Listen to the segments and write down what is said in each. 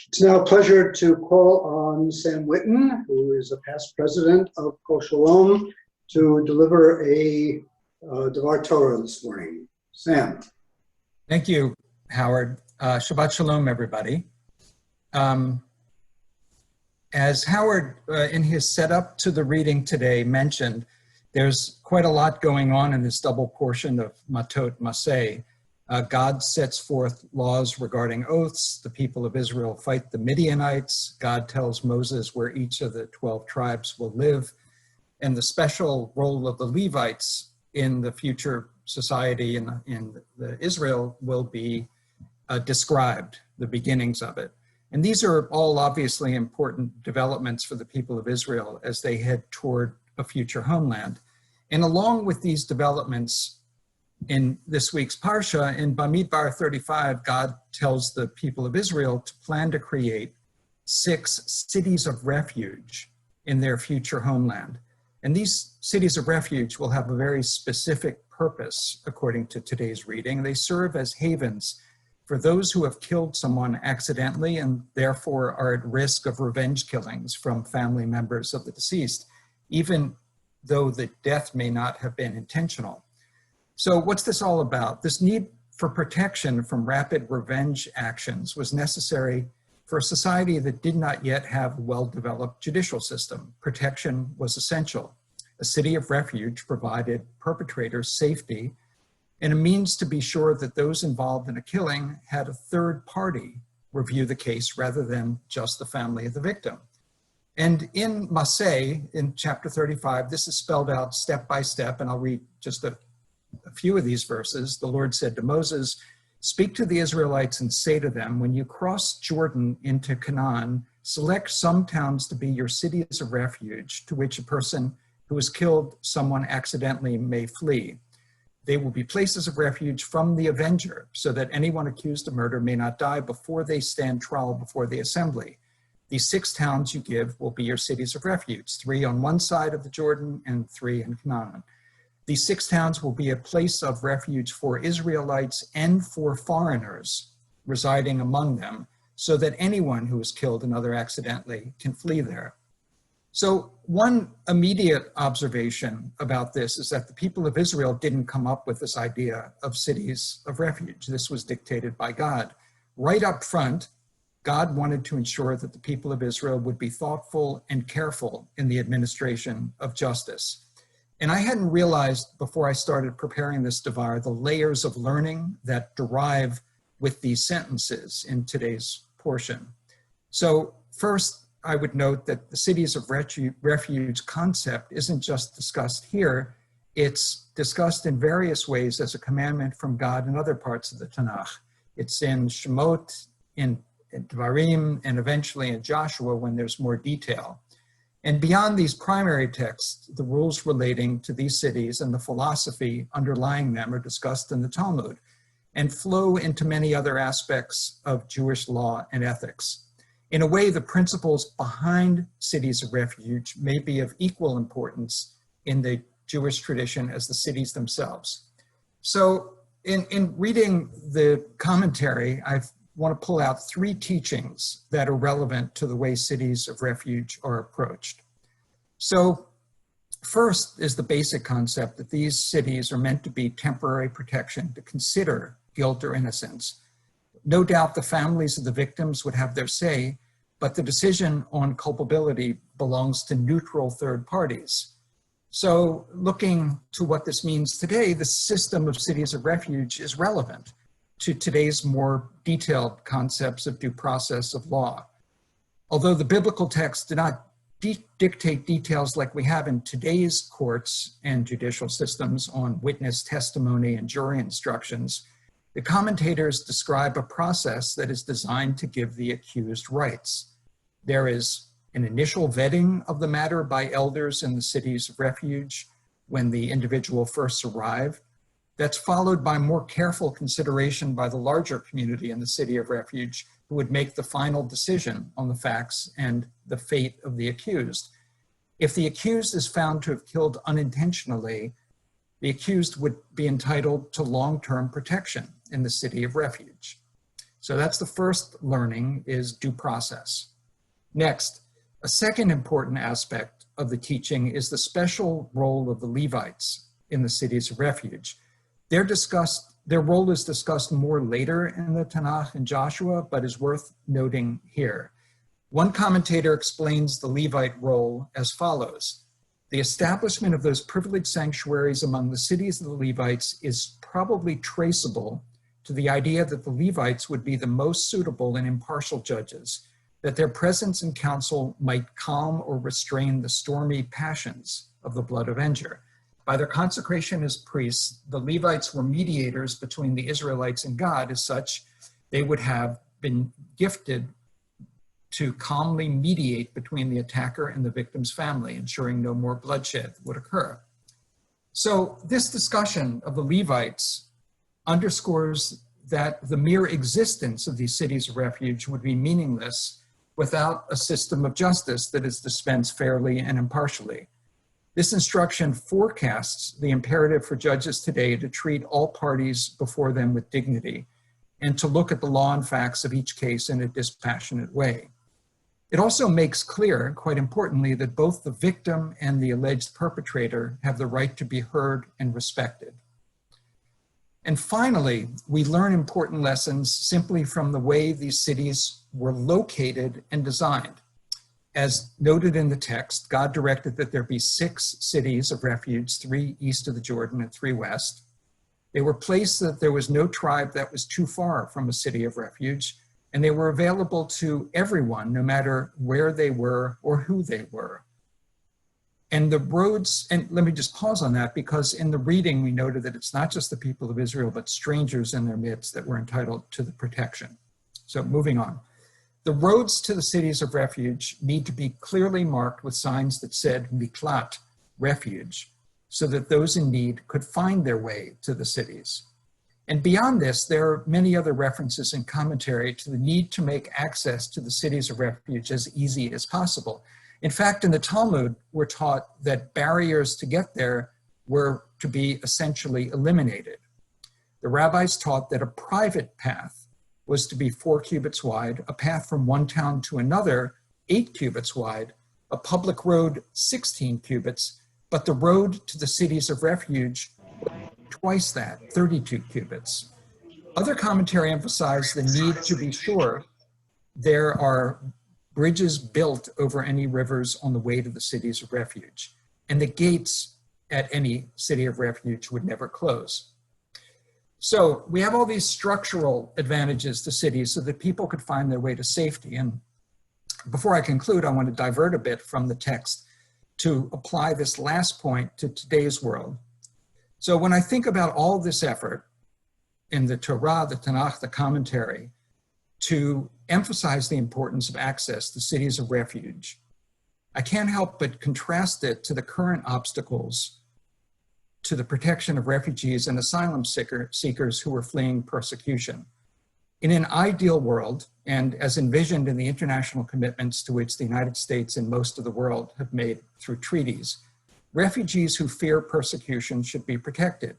It's now a pleasure to call on Sam Whitten, who is a past president of Kol Shalom, to deliver a Devar Torah this morning. Sam. Thank you, Howard. Shabbat Shalom, everybody. As Howard, in his setup to the reading today, mentioned, there's quite a lot going on in this double portion of Matot Maseh. God sets forth laws regarding oaths. The people of Israel fight the Midianites. God tells Moses where each of the 12 tribes will live. And the special role of the Levites in the future society in Israel will be described, the beginnings of it. And these are all obviously important developments for the people of Israel as they head toward a future homeland. And along with these developments, in this week's Parsha, in Bamidbar 35, God tells the people of Israel to plan to create 6 cities of refuge in their future homeland. And these cities of refuge will have a very specific purpose, according to today's reading. They serve as havens for those who have killed someone accidentally and therefore are at risk of revenge killings from family members of the deceased, even though the death may not have been intentional. So what's this all about? This need for protection from rapid revenge actions was necessary for a society that did not yet have a well-developed judicial system. Protection was essential. A city of refuge provided perpetrators safety and a means to be sure that those involved in a killing had a third party review the case rather than just the family of the victim. And in Maseh, in chapter 35, this is spelled out step by step, and I'll read just a few of these verses. The Lord said to Moses, "Speak to the Israelites and say to them, when you cross Jordan into Canaan, select some towns to be your cities of refuge to which a person who has killed someone accidentally may flee. They will be places of refuge from the avenger, so that anyone accused of murder may not die before they stand trial before the assembly. These 6 towns you give will be your cities of refuge, 3 on one side of the Jordan and 3 in Canaan. These 6 towns will be a place of refuge for Israelites and for foreigners residing among them, so that anyone who has killed another accidentally can flee there." So one immediate observation about this is that the people of Israel didn't come up with this idea of cities of refuge. This was dictated by God. Right up front, God wanted to ensure that the people of Israel would be thoughtful and careful in the administration of justice. And I hadn't realized before I started preparing this Devar the layers of learning that derive with these sentences in today's portion. So first, I would note that the cities of refuge concept isn't just discussed here, it's discussed in various ways as a commandment from God in other parts of the Tanakh. It's in Shemot, in Dvarim, and eventually in Joshua when there's more detail. And beyond these primary texts, the rules relating to these cities and the philosophy underlying them are discussed in the Talmud and flow into many other aspects of Jewish law and ethics. In a way, the principles behind cities of refuge may be of equal importance in the Jewish tradition as the cities themselves. So in reading the commentary, I want to pull out 3 teachings that are relevant to the way cities of refuge are approached. So first is the basic concept that these cities are meant to be temporary protection to consider guilt or innocence. No doubt the families of the victims would have their say, but the decision on culpability belongs to neutral third parties. So looking to what this means today, the system of cities of refuge is relevant to today's more detailed concepts of due process of law. Although the biblical texts do not dictate details like we have in today's courts and judicial systems on witness testimony and jury instructions, the commentators describe a process that is designed to give the accused rights. There is an initial vetting of the matter by elders in the cities of refuge when the individual first arrive. That's followed by more careful consideration by the larger community in the city of refuge who would make the final decision on the facts and the fate of the accused. If the accused is found to have killed unintentionally, the accused would be entitled to long-term protection in the city of refuge. So that's the first learning, is due process. Next, a second important aspect of the teaching is the special role of the Levites in the cities of refuge. Their role is discussed more later in the Tanakh and Joshua, but is worth noting here. One commentator explains the Levite role as follows. The establishment of those privileged sanctuaries among the cities of the Levites is probably traceable to the idea that the Levites would be the most suitable and impartial judges, that their presence in council might calm or restrain the stormy passions of the blood avenger. By their consecration as priests, the Levites were mediators between the Israelites and God. As such, they would have been gifted to calmly mediate between the attacker and the victim's family, ensuring no more bloodshed would occur. So this discussion of the Levites underscores that the mere existence of these cities of refuge would be meaningless without a system of justice that is dispensed fairly and impartially. This instruction forecasts the imperative for judges today to treat all parties before them with dignity and to look at the law and facts of each case in a dispassionate way. It also makes clear, quite importantly, that both the victim and the alleged perpetrator have the right to be heard and respected. And finally, we learn important lessons simply from the way these cities were located and designed. As noted in the text, God directed that there be 6 cities of refuge, 3 east of the Jordan and 3 west. They were placed so that there was no tribe that was too far from a city of refuge, and they were available to everyone, no matter where they were or who they were. And the roads, and let me just pause on that, because in the reading we noted that it's not just the people of Israel, but strangers in their midst that were entitled to the protection. So moving on. The roads to the cities of refuge need to be clearly marked with signs that said miklat, refuge, so that those in need could find their way to the cities. And beyond this, there are many other references in commentary to the need to make access to the cities of refuge as easy as possible. In fact, in the Talmud, we're taught that barriers to get there were to be essentially eliminated. The rabbis taught that a private path was to be 4 cubits wide, a path from one town to another 8 cubits wide, a public road 16 cubits, but the road to the cities of refuge twice that, 32 cubits. Other commentary emphasized the need to be sure there are bridges built over any rivers on the way to the cities of refuge, and the gates at any city of refuge would never close. So we have all these structural advantages to cities so that people could find their way to safety. And before I conclude, I want to divert a bit from the text to apply this last point to today's world. So when I think about all this effort in the Torah, the Tanakh, the commentary, to emphasize the importance of access to cities of refuge, I can't help but contrast it to the current obstacles to the protection of refugees and asylum seekers who are fleeing persecution. In an ideal world, and as envisioned in the international commitments to which the United States and most of the world have made through treaties, refugees who fear persecution should be protected,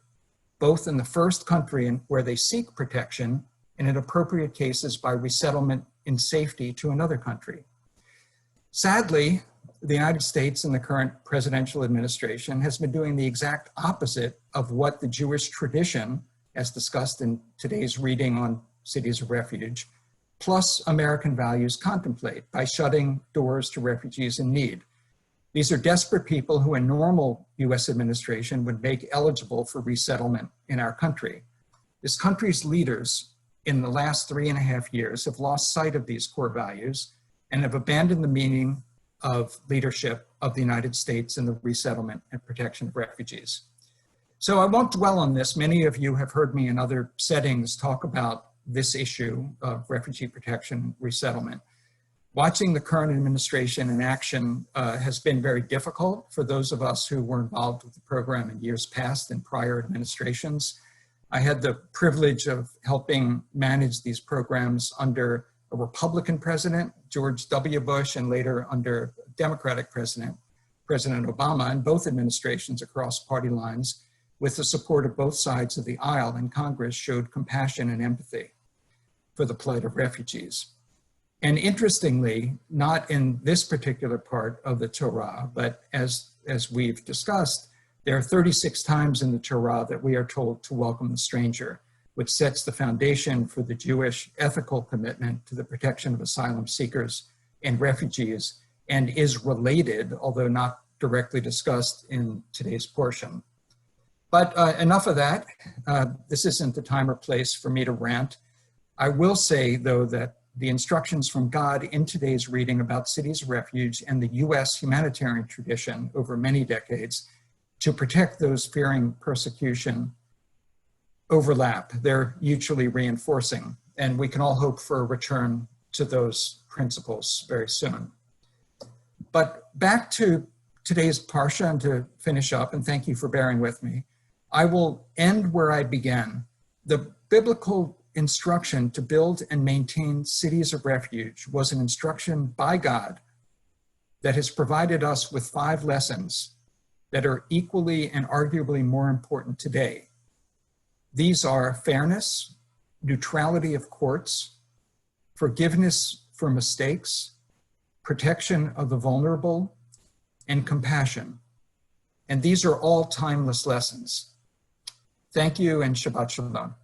both in the first country where they seek protection and in appropriate cases by resettlement in safety to another country. Sadly, the United States and the current presidential administration has been doing the exact opposite of what the Jewish tradition, as discussed in today's reading on cities of refuge, plus American values contemplate by shutting doors to refugees in need. These are desperate people who a normal US administration would make eligible for resettlement in our country. This country's leaders in the last 3.5 years have lost sight of these core values and have abandoned the meaning of leadership of the United States in the resettlement and protection of refugees. So I won't dwell on this. Many of you have heard me in other settings talk about this issue of refugee protection and resettlement. Watching the current administration in action has been very difficult for those of us who were involved with the program in years past in prior administrations. I had the privilege of helping manage these programs under a Republican president, George W. Bush, and later under a Democratic president, President Obama, and both administrations across party lines, with the support of both sides of the aisle in Congress, showed compassion and empathy. for the plight of refugees. And interestingly, not in this particular part of the Torah, but as we've discussed, there are 36 times in the Torah that we are told to welcome the stranger, which sets the foundation for the Jewish ethical commitment to the protection of asylum seekers and refugees, and is related, although not directly discussed in today's portion. But enough of that. This isn't the time or place for me to rant. I will say, though, that the instructions from God in today's reading about cities of refuge and the US humanitarian tradition over many decades to protect those fearing persecution overlap. They're mutually reinforcing, and we can all hope for a return to those principles very soon. But back to today's Parsha, and to finish up, and thank you for bearing with me, I will end where I began. The biblical instruction to build and maintain cities of refuge was an instruction by God that has provided us with 5 lessons that are equally and arguably more important today. These are fairness, neutrality of courts, forgiveness for mistakes, protection of the vulnerable, and compassion. And these are all timeless lessons. Thank you, and Shabbat Shalom.